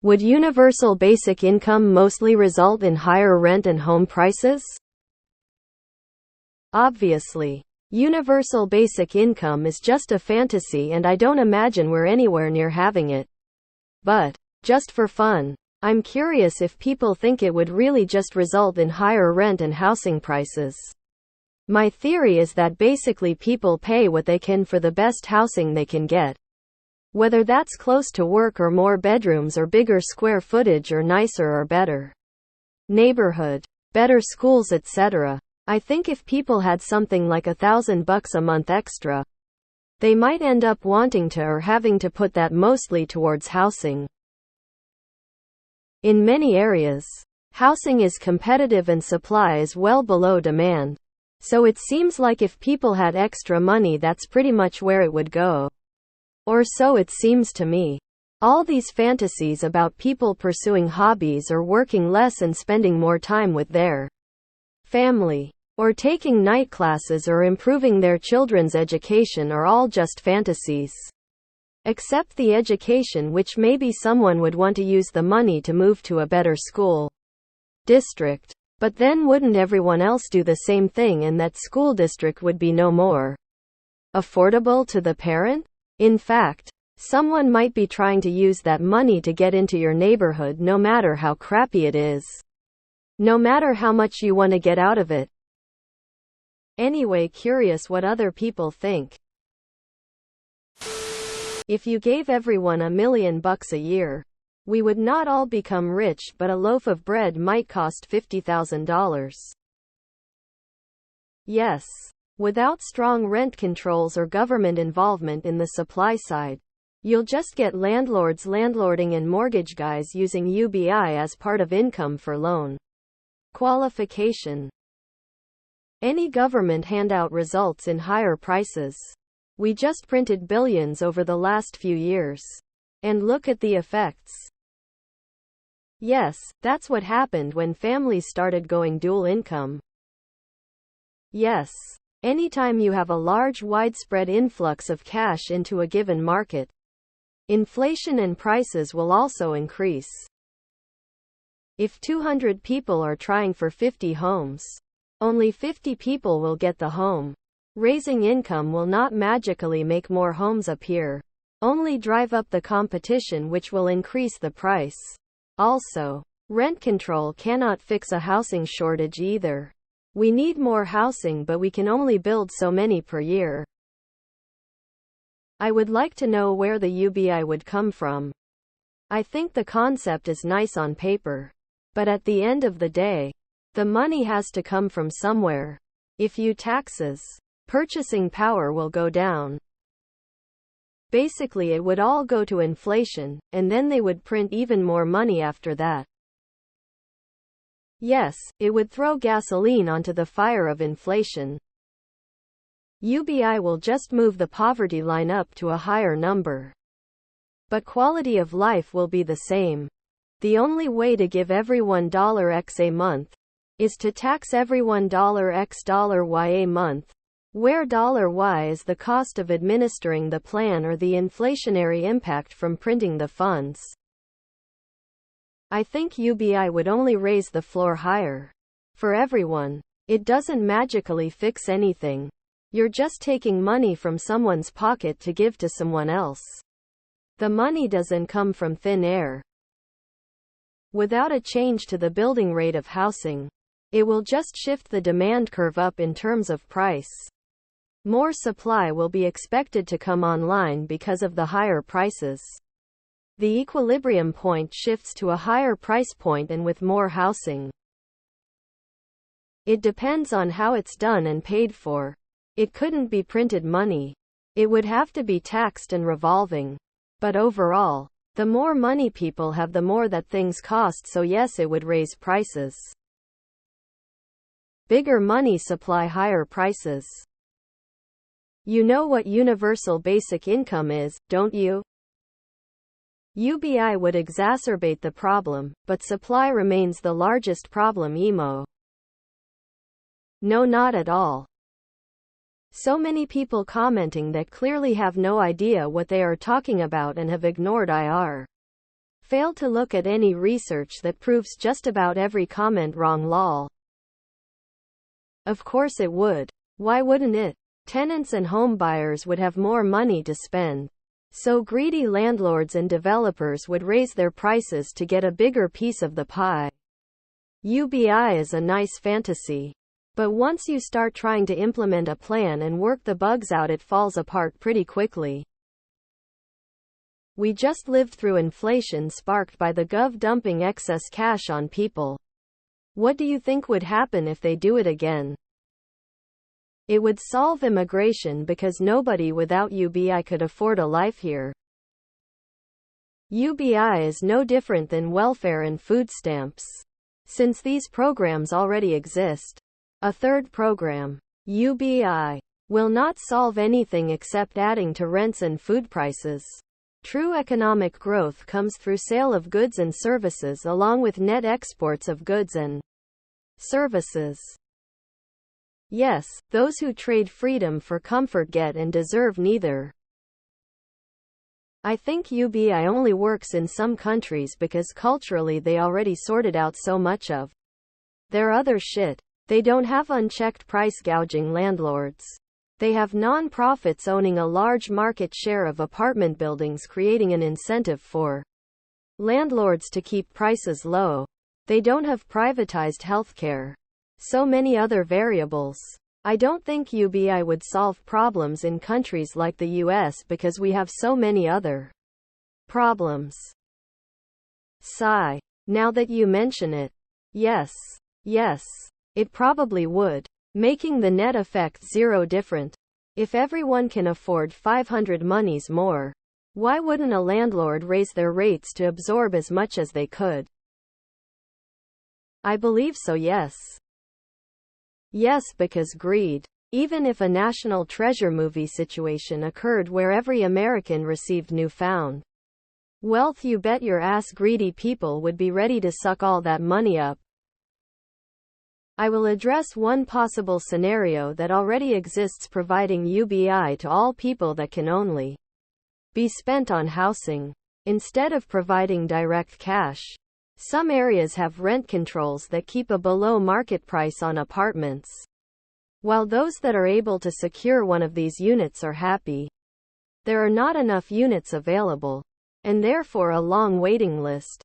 Would universal basic income mostly result in higher rent and home prices? Obviously. Universal basic income is just a fantasy and I don't imagine we're anywhere near having it. But, just for fun, I'm curious if people think it would really just result in higher rent and housing prices. My theory is that basically people pay what they can for the best housing they can get. Whether that's close to work or more bedrooms or bigger square footage or nicer or better neighborhood, better schools, etc. I think if people had something like $1,000 a month extra, they might end up wanting to or having to put that mostly towards housing. In many areas, housing is competitive and supply is well below demand. So it seems like if people had extra money, that's pretty much where it would go. Or so it seems to me. All these fantasies about people pursuing hobbies or working less and spending more time with their family, or taking night classes or improving their children's education are all just fantasies. Except the education, which maybe someone would want to use the money to move to a better school district. But then wouldn't everyone else do the same thing and that school district would be no more affordable to the parent? In fact, someone might be trying to use that money to get into your neighborhood no matter how crappy it is. No matter how much you want to get out of it. Anyway, curious what other people think. If you gave everyone $1 million a year, we would not all become rich, but a loaf of bread might cost $50,000. Yes. Without strong rent controls or government involvement in the supply side, you'll just get landlords landlording and mortgage guys using UBI as part of income for loan qualification. Any government handout results in higher prices. We just printed billions over the last few years. And look at the effects. Yes, that's what happened when families started going dual income. Yes. Anytime you have a large widespread influx of cash into a given market, inflation and prices will also increase. If 200 people are trying for 50 homes, only 50 people will get the home. Raising income will not magically make more homes appear, only drive up the competition, which will increase the price. Also, rent control cannot fix a housing shortage either. We need more housing, but we can only build so many per year. I would like to know where the UBI would come from. I think the concept is nice on paper, but at the end of the day, the money has to come from somewhere. If you taxes, purchasing power will go down. Basically, it would all go to inflation, and then they would print even more money after that. Yes, it would throw gasoline onto the fire of inflation. UBI will just move the poverty line up to a higher number. But quality of life will be the same. The only way to give everyone $X a month is to tax everyone $X $Y a month, where $Y is the cost of administering the plan or the inflationary impact from printing the funds. I think UBI would only raise the floor higher. For everyone. It doesn't magically fix anything. You're just taking money from someone's pocket to give to someone else. The money doesn't come from thin air. Without a change to the building rate of housing, it will just shift the demand curve up in terms of price. More supply will be expected to come online because of the higher prices. The equilibrium point shifts to a higher price point and with more housing. It depends on how it's done and paid for. It couldn't be printed money. It would have to be taxed and revolving. But overall, the more money people have, the more that things cost, so yes, it would raise prices. Bigger money supply, higher prices. You know what universal basic income is, don't you? UBI would exacerbate the problem, but supply remains the largest problem. No, not at all. So many people commenting that clearly have no idea what they are talking about and have ignored IR. Fail to look at any research that proves just about every comment wrong lol. Of course it would. Why wouldn't it? Tenants and home buyers would have more money to spend. So greedy landlords and developers would raise their prices to get a bigger piece of the pie. UBI is a nice fantasy. But once you start trying to implement a plan and work the bugs out, it falls apart pretty quickly. We just lived through inflation sparked by the gov dumping excess cash on people. What do you think would happen if they do it again? It would solve immigration because nobody without UBI could afford a life here. UBI is no different than welfare and food stamps, since these programs already exist. A third program, UBI, will not solve anything except adding to rents and food prices. True economic growth comes through sale of goods and services along with net exports of goods and services. Yes, those who trade freedom for comfort get and deserve neither. I think UBI only works in some countries because culturally they already sorted out so much of their other shit. They don't have unchecked price gouging landlords. They have non-profits owning a large market share of apartment buildings, creating an incentive for landlords to keep prices low. They don't have privatized healthcare. So many other variables. I don't think UBI would solve problems in countries like the US because we have so many other problems. Sigh. Now that you mention it. Yes, it probably would. Making the net effect zero different. If everyone can afford 500 monies more, why wouldn't a landlord raise their rates to absorb as much as they could? I believe so, yes. Yes, because greed. Even if a national treasure movie situation occurred where every American received newfound wealth, you bet your ass greedy people would be ready to suck all that money up. I will address one possible scenario that already exists, providing UBI to all people that can only be spent on housing, instead of providing direct cash. Some areas have rent controls that keep a below market price on apartments, while those that are able to secure one of these units are happy. There are not enough units available, and therefore a long waiting list.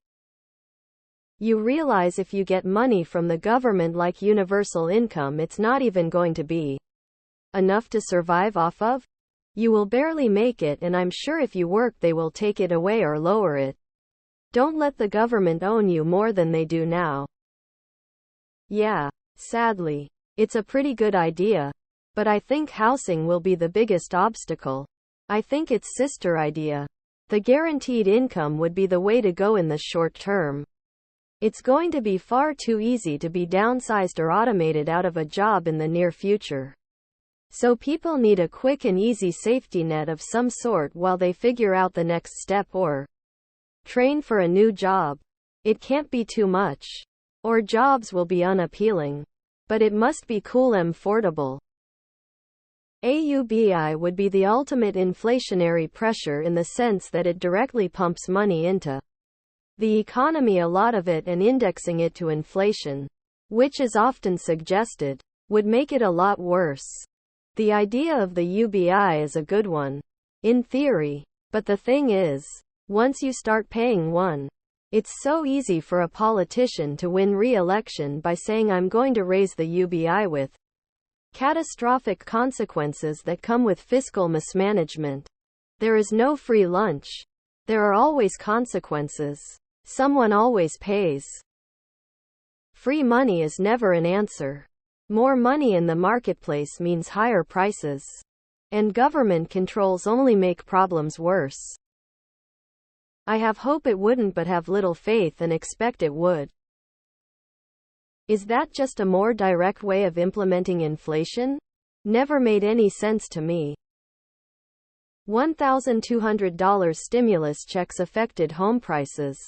You realize if you get money from the government like universal income, it's not even going to be enough to survive off of. You will barely make it, and I'm sure if you work they will take it away or lower it. Don't let the government own you more than they do now. Yeah, sadly, it's a pretty good idea, but I think housing will be the biggest obstacle. I think its sister idea, the guaranteed income, would be the way to go in the short term. It's going to be far too easy to be downsized or automated out of a job in the near future. So people need a quick and easy safety net of some sort while they figure out the next step or train for a new job. It can't be too much, or jobs will be unappealing. But it must be cool and affordable. AUBI would be the ultimate inflationary pressure in the sense that it directly pumps money into the economy, a lot of it, and indexing it to inflation, which is often suggested, would make it a lot worse. The idea of the UBI is a good one, in theory, but the thing is, once you start paying one, it's so easy for a politician to win re-election by saying I'm going to raise the UBI, with catastrophic consequences that come with fiscal mismanagement. There is no free lunch. There are always consequences. Someone always pays. Free money is never an answer. More money in the marketplace means higher prices. And government controls only make problems worse. I have hope it wouldn't, but have little faith and expect it would. Is that just a more direct way of implementing inflation? Never made any sense to me. $1,200 stimulus checks affected home prices.